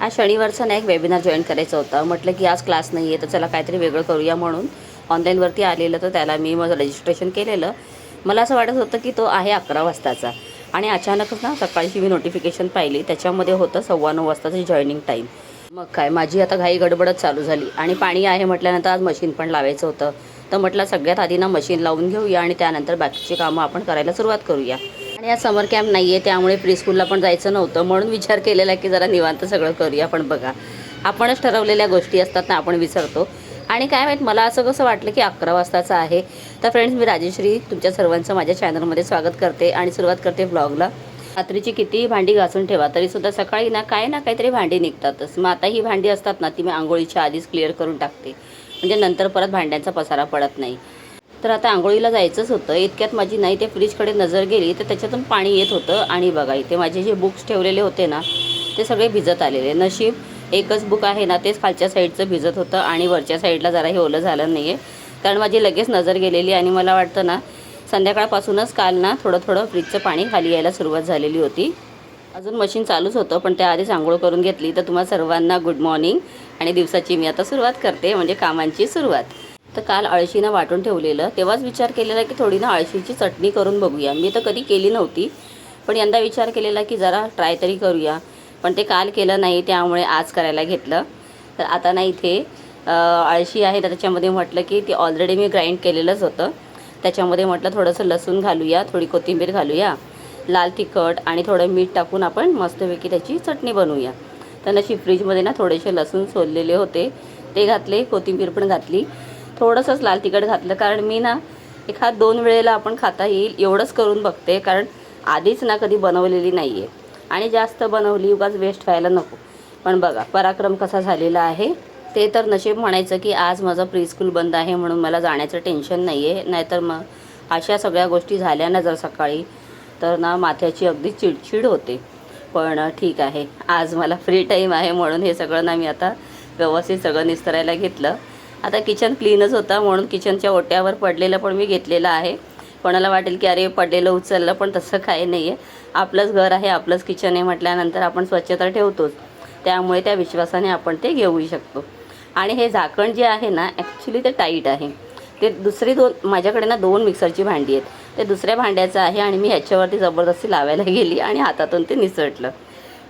आज शनिवारचा ना एक वेबिनार जॉईन करायचं होतं. म्हटलं की आज क्लास नाही आहे तर चला काहीतरी वेगळं करूया म्हणून ऑनलाईनवरती आलेलं, तर त्याला मी माझं रजिस्ट्रेशन केलेलं. मला असं वाटत होतं की तो आहे 11 वाजताचा आणि अचानकच ना सकाळची मी नोटिफिकेशन पाहिली, त्याच्यामध्ये होतं 9:15 वाजताचं जॉईनिंग टाईम. मग काय माझी आता घाई गडबडच चालू झाली आणि पाणी आहे म्हटल्यानंतर आज मशीन पण लावायचं होतं. तर म्हटलं सगळ्यात आधी ना मशीन लावून घेऊया आणि त्यानंतर बाकीची कामं आपण करायला सुरुवात करूया. आणि आज समर कॅम्प नाही आहे त्यामुळे प्रीस्कूलला पण जायचं नव्हतं, म्हणून विचार केलेला की जरा निवांत सगळं करूया. पण बघा, आपणच ठरवलेल्या गोष्टी असतात ना, आपण विसरतो. आणि काय माहीत मला असं कसं वाटलं की 11 वाजताचं आहे. तर फ्रेंड्स, मी राजेश्री तुमच्या सर्वांचं माझ्या चॅनलमध्ये स्वागत करते आणि सुरुवात करते व्लॉगला. रात्रीची कितीही भांडी घासून ठेवा तरीसुद्धा सकाळी ना काहीतरी भांडी निघतातच. मग आता ही भांडी असतात ना, ती मी आंघोळीच्या आधीच क्लिअर करून टाकते, म्हणजे नंतर परत भांड्यांचा पसारा पडत नाही. तर आता आंघोळीला जायचंच होतं, इतक्यात माझी नाही ते फ्रीजकडे नजर गेली, तर त्याच्यातून पाणी येत होतं. आणि बघा, इथे माझे जे बुक्स ठेवलेले होते ना ते सगळे भिजत आलेले. नशीब एकच बुक आहे ना, तेच खालच्या साईडचं भिजत होतं आणि वरच्या साईडला जरा हे ओलं झालं नाही आहे, कारण माझी लगेच नजर गेलेली. आणि मला वाटतं ना संध्याकाळपासूनच काल ना थोडं थोडं फ्रीजचं पाणी खाली यायला सुरुवात झालेली होती. अजून मशीन चालूच होतं, पण त्याआधीच आंघोळ करून घेतली. तर तुम्हा सर्वांना गुड मॉर्निंग. आणि दिवसाची मी आता सुरुवात करते, म्हणजे कामांची सुरुवात. तर काल अळशीनं वाटून ठेवलेलं, तेव्हाच विचार केलेला की थोडी ना अळशीची चटणी करून बघूया. मी तर कधी केली नव्हती, पण यंदा विचार केलेला की जरा ट्राय तरी करूया. पण ते काल केलं नाही, त्यामुळे आज करायला घेतलं. तर आता ना इथे अळशी आहे, तर त्याच्यामध्ये म्हटलं की ते ऑलरेडी मी ग्राइंड केलेलंच होतं. त्याच्यामध्ये म्हटलं थोडंसं लसूण घालूया, थोडी कोथिंबीर घालूया, लाल तिखट आणि थोडं मीठ टाकून आपण मस्तपैकी त्याची चटणी बनवूया. तर नशी फ्रीजमध्ये ना थोडेसे लसूण सोललेले होते, ते घातले, कोथिंबीर पण घातली, थोडंसंच लाल तिखट घातलं, कारण मी ना 1-2 वेळेला आपण खाता येईल एवढंच करून बघते, कारण आधीच ना कधी बनवलेली नाही आहे आणि जास्त बनवली उगाच वेस्ट व्हायला नको. पण बघा पराक्रम कसा झालेला आहे. ते तर नशीब म्हणायचं की आज माझं प्रीस्कूल बंद आहे म्हणून मला जाण्याचं टेन्शन नाही आहे. नाहीतर मग अशा सगळ्या गोष्टी झाल्या ना जर सकाळी, तर ना माथ्याची अगदी चिडचिड होते. पण ठीक आहे, आज मला फ्री टाईम आहे म्हणून हे सगळं ना मी आता व्यवस्थित सगळं निस्तरायला घेतलं. आता किचन क्लीनच होता म्हणून किचनच्या ओट्यावर पडलेलं पण मी घेतलेलं आहे. कोणाला वाटेल की अरे पडलेलं उचललं, पण तसं काही नाही आहे. आपलंच घर आहे, आपलंच किचन आहे म्हटल्यानंतर आपण स्वच्छता ठेवतोच, त्यामुळे त्या विश्वासाने आपण ते घेऊही शकतो. आणि हे झाकण जे आहे ना, ॲक्च्युली ते टाईट आहे. ते दुसरी माझ्याकडे ना 2 मिक्सरची भांडी आहेत, ते दुसऱ्या भांड्याचं आहे आणि मी ह्याच्यावरती जबरदस्ती लावायला गेली आणि हातातून ते निसटलं.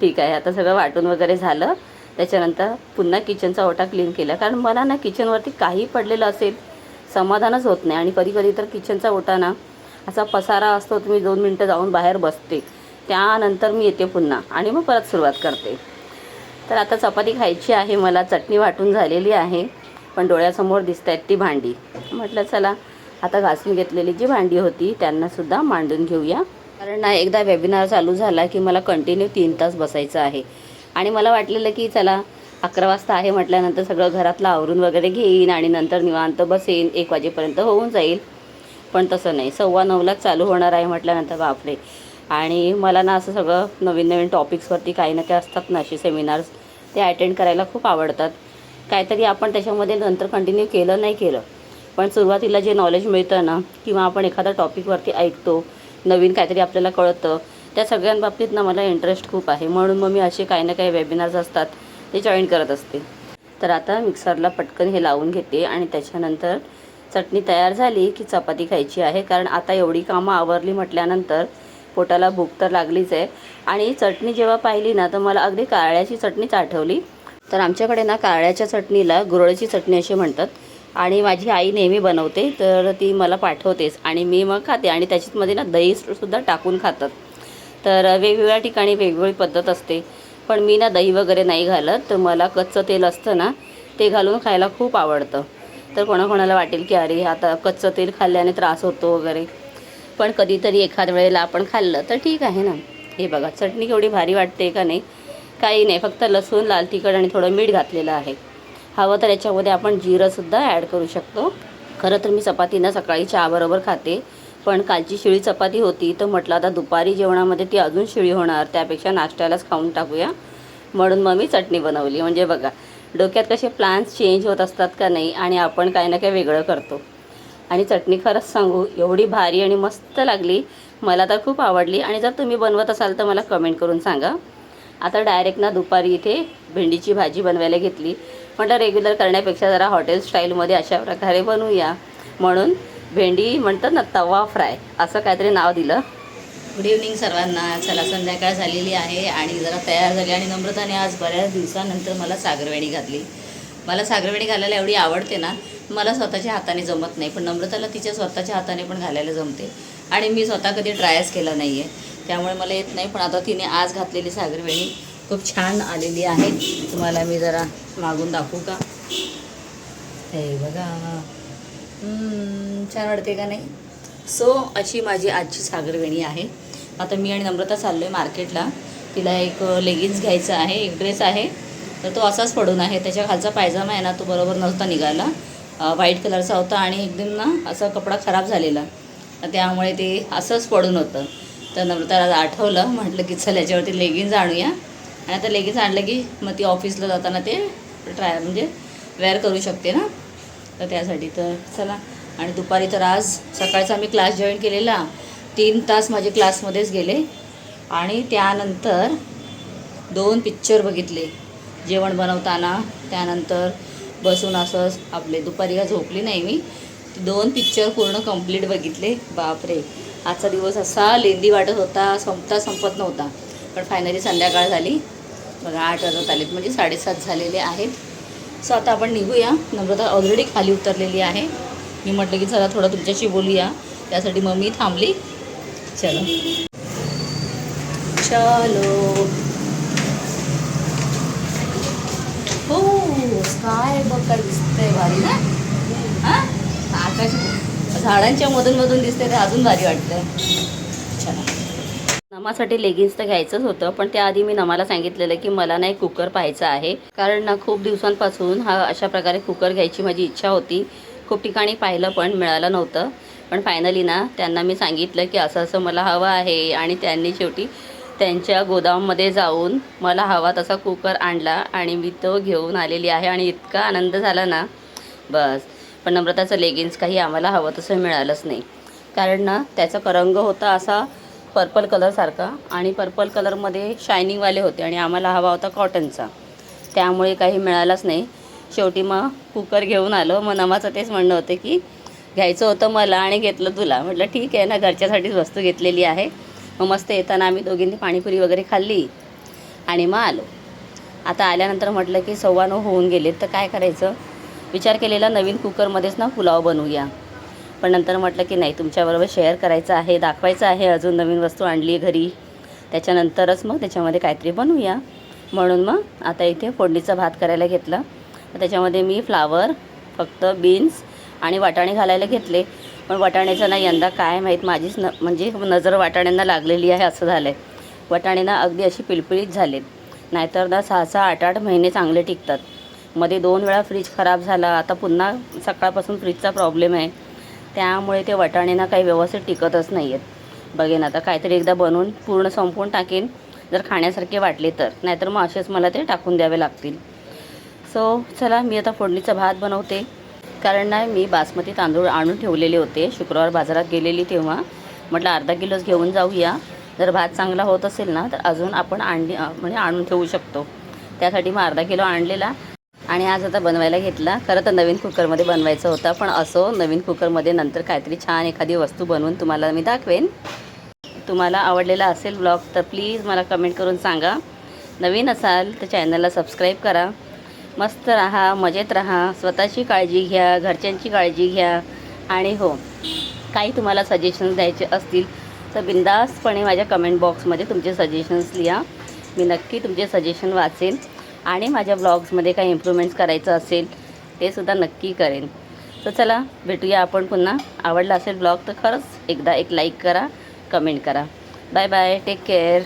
ठीक आहे, आता सगळं वाटून वगैरे झालं. त्याच्यानंतर पुन्हा किचनचा ओटा क्लीन केला, कारण मला ना किचनवरती काही पडलेलं असेल समाधानच होत नाही. आणि कधी कधी तर किचनचा ओटा ना असा पसारा असतो, तुम्ही 2 मिनटं जाऊन बाहेर बसते, त्यानंतर मी येते पुन्हा आणि मग परत सुरुवात करते. तर आता चपाती खायची आहे मला, चटणी वाटून झालेली आहे, पण डोळ्यासमोर दिसत आहेत ती भांडी. म्हटलं चला आता घासून घेतलेली जी भांडी होती त्यांनासुद्धा मांडून घेऊया. कारण ना एकदा वेबिनार चालू झाला की मला कंटिन्यू 3 तास बसायचं आहे. आणि मला वाटलेलं की चला 11 वाजता आहे म्हटल्यानंतर सगळं घरातलं आवरून वगैरे घेईन आणि नंतर निवांत बसेन, 1 वाजेपर्यंत होऊन जाईल. पण तसं नाही, 9:15लाच चालू होणार आहे म्हटल्यानंतर बापरे. आणि मला ना असं सगळं नवीन नवीन टॉपिक्सवरती काही ना काही असतात ना असे सेमिनार्स, ते अटेंड करायला खूप आवडतात. काहीतरी आपण त्याच्यामध्ये नंतर कंटिन्यू केलं नाही केलं, पण सुरुवातीला जे नॉलेज मिळतं ना, किंवा आपण एखादा टॉपिकवरती ऐकतो, नवीन काहीतरी आपल्याला कळतं, त्या सगळ्यांबाबतीत ना मला इंटरेस्ट खूप आहे. म्हणून मग मी असे काही ना काही वेबिनार्स असतात ते जॉईन करत असते. तर आता मिक्सरला पटकन हे लावून घेते आणि त्याच्यानंतर चटणी तयार झाली की चपाती खायची आहे. कारण आता एवढी कामं आवरली म्हटल्यानंतर पोटाला भूक तर लागलीच आहे. आणि चटणी जेव्हा पाहिली ना तर मला अगदी कारळ्याची चटणीच आठवली. तर आमच्याकडे ना कारळ्याच्या चटणीला गुरळ्याची चटणी अशी म्हणतात आणि माझी आई नेहमी बनवते, तर ती मला पाठवतेच आणि मी मग खाते. आणि त्याच्यामध्ये ना दहीसुद्धा टाकून खातात. तर वेगवेगळ्या ठिकाणी वेगवेगळी पद्धत असते, पण मी ना दही वगैरे नाही घालत. तर मला कच्चं तेल असतं ना ते घालून खायला खूप आवडतं. तर कोणाकोणाला वाटेल की अरे आता कच्चं तेल खाल्ल्याने त्रास होतो वगैरे, पण कधीतरी एखाद वेळेला आपण खाल्लं तर ठीक आहे ना. हे बघा चटणी केवढी भारी वाटते का नाही. काही नाही, फक्त लसूण, लाल तिखट आणि थोडं मीठ घातलेलं आहे. हवं तर याच्यामध्ये आपण जिरंसुद्धा ॲड करू शकतो. खरं तर मी चपाती ना सकाळी चहाबरोबर खाते, पण कालची शिळी चपाती होती तर म्हटलं आता दुपारी जेवणामध्ये ती अजून शिळी होणार, त्यापेक्षा नाश्त्यालाच खाऊन टाकूया, म्हणून मग मी चटणी बनवली. म्हणजे बघा डोक्यात कसे प्लॅन्स चेंज होत असतात का नाही, आणि आपण काही ना काही वेगळं करतो. आणि चटणी खरंच सांगू एवढी भारी आणि मस्त लागली, मला तर खूप आवडली. आणि जर तुम्ही बनवत असाल तर मला कमेंट करून सांगा. आता डायरेक्ट ना दुपारी इथे भेंडीची भाजी बनवायला घेतली. म्हटलं रेग्युलर करण्यापेक्षा जरा हॉटेल स्टाईलमध्ये अशा प्रकारे बनवूया, म्हणून भेंडी म्हणतात ना तवा फ्राय असं काहीतरी नाव दिलं. गुड इव्हनिंग सर्वांना. चला संध्याकाळ झालेली आहे आणि जरा तयार झाली आणि नम्रताने आज बऱ्याच दिवसानंतर मला सागरवेणी घातली. मला सागरवेणी घालायला एवढी आवडते ना, मला स्वतःच्या हाताने जमत नाही, पण नम्रताला तिच्या स्वतःच्या हाताने पण घालायला जमते आणि मी स्वतः कधी ट्रायच केला नाही आहे, त्यामुळे मला येत नाही. पण आता तिने आज घातलेली सागरवेणी खूप छान आलेली आहे. तुम्हाला मी जरा मागून दाखवू का? हे बघा, छान वाटते का नाही? सो अशी माझी आजची सागरवेणी आहे. आता मी आणि नम्रता चाललो आहे मार्केटला. तिला एक लेगिन्स घ्यायचं आहे, एक ड्रेस आहे, तर तो असाच पडून आहे. त्याच्या खालचा पायजामा आहे ना, तो बरोबर नव्हता निघाला, व्हाईट कलरचा होता आणि एकदम ना असा कपडा खराब झालेला, त्यामुळे ते असंच पडून होतं. तर नम्रताला आठवलं, म्हटलं की चल याच्यावरती लेगिन्स आणूया. आणि आता लेगिन्स आणलं की मग ती ऑफिसला जाताना ते म्हणजे वेअर करू शकते ना, तर त्यासाठी. तर चला. आणि दुपारी तर आज सकाळचा मी क्लास जॉईन केलेला, 3 तास माझे क्लासमध्येच गेले आणि त्यानंतर 2 पिक्चर बघितले जेवण बनवताना. त्यानंतर बसून असंच आपले दुपारी का झोपली नाही मी, 2 पिक्चर पूर्ण कंप्लीट बघितले. बापरे, आजचा दिवस असा लेंदी वाटत होता, संपत नव्हता. पण फायनली संध्याकाळ झाली बघा, 8 वाजत आलेत, म्हणजे 7:30 झालेले आहेत. सो आता आपण निघूया. नम्रता ऑलरेडी खाली उतरलेली आहे. मी म्हटलं की चला थोडं तुमच्याशी बोलूया, त्यासाठी मग मी थांबली. चलो चलो. हो, काय बघ काय दिसतंय भारी ना. हां, आकाश झाडांच्या मधून दिसते, ते अजून भारी वाटतंय. चला. नमासाठी लेगिन्स तर घ्यायचंच होतं, पण त्याआधी मी नमाला सांगितलेलं की मला ना एक कुकर पाहायचा आहे, कारण ना खूप दिवसांपासून हा अशा प्रकारे कुकर घ्यायची माझी इच्छा होती. खूप ठिकाणी पाहिलं पण मिळालं नव्हतं. पण फायनली ना त्यांना मी सांगितलं की असं असं मला हवं आहे, आणि त्यांनी शेवटी त्यांच्या गोदाममध्ये जाऊन मला हवा तसा कुकर आणला आणि मी तो घेऊन आलेली आहे. आणि इतका आनंद झाला ना बस. पण नम्रताचं लेगिन्स काही आम्हाला हवं तसं मिळालंच नाही, कारण ना त्याचा रंग होता असा पर्पल कलरसारखा, आणि पर्पल कलरमध्ये शायनिंगवाले होते, आणि आम्हाला हवा होता कॉटनचा, त्यामुळे काही मिळालंच नाही. शेवटी मग कुकर घेऊन आलो. मग नमाचं तेच म्हणणं होतं की घ्यायचं होतं मला आणि घेतलं तुला. म्हटलं ठीक आहे ना, घरच्यासाठीच वस्तू घेतलेली आहे. मग मस्त येताना आम्ही दोघींनी पाणीपुरी वगैरे खाल्ली आणि मग आलो. आता आल्यानंतर म्हटलं की 9:15 होऊन गेलेत, तर काय करायचं विचार केलेला, नवीन कुकरमध्येच ना पुलाव बनवूया. पण नंतर म्हटलं की नाही, तुमच्याबरोबर शेअर करायचं आहे, दाखवायचं आहे, अजून नवीन वस्तू आणली आहे घरी, त्याच्यानंतरच मग त्याच्यामध्ये काहीतरी बनवूया. म्हणून मग आता इथे फोडणीचा भात करायला घेतला. त्याच्यामध्ये मी फ्लावर, फक्त बीन्स आणि वाटाणे घालायला घेतले. पण वाटाण्याचं ना यंदा काय माहीत माझीच म्हणजे नजर वाटाण्यांना लागलेली आहे असं झालं आहे. वाटाणे ना अगदी अशी पिळपिळीत झालेत, नाहीतर ना 6-6, 8-8 महिने चांगले टिकतात. मध्ये 2 वेळा फ्रीज खराब झाला, आता पुन्हा सकाळपासून फ्रीजचा प्रॉब्लेम आहे, त्यामुळे ते वाटाणे ना काही व्यवस्थित टिकतच नाही आहेत. बघेन आता काहीतरी एकदा बनवून पूर्ण संपवून टाकेन, जर खाण्यासारखे वाटले तर, नाहीतर मग असेच मला ते टाकून द्यावे लागतील. सो चला, मी आता फोडणीचा भात बनवते. कारण ना मी बासमती तांदूळ आणून ठेवलेले होते, शुक्रवार बाजारात गेलेली तेव्हा. म्हटलं अर्धा किलोच घेऊन जाऊया, जर भात चांगला होत असेल ना तर अजून आपण म्हणजे आणून ठेवू शकतो. त्यासाठी मग अर्धा किलो आणलेला आणि आज आता बनवायला घेतला. खरं तर नवीन कुकरमध्ये बनवायचं होता, पण असो, नवीन कुकरमध्ये नंतर काहीतरी छान एखादी वस्तू बनवून तुम्हाला मी दाखवेन. तुम्हाला आवडलेला असेल ब्लॉग तर प्लीज मला कमेंट करून सांगा. नवीन असाल तर चॅनलला सबस्क्राईब करा. मस्त राहा, मजेत राहा, स्वतःची काळजी घ्या, घरच्यांची काळजी घ्या. आणि हो, काही तुम्हाला सजेशन्स द्यायचे असतील तर बिनधास्तपणे माझ्या कमेंट बॉक्समध्ये तुमचे सजेशन्स लिहा. मी नक्की तुमचे सजेशन वाचेन आणि माझ्या ब्लॉग्समध्ये काही इम्प्रूव्हमेंट्स करायचं असेल ते सुद्धा नक्की करेन. तर चला, भेटूया आपण पुन्हा. आवडला असेल ब्लॉग तर खरंच एकदा एक लाईक करा, कमेंट करा. Bye bye, take care.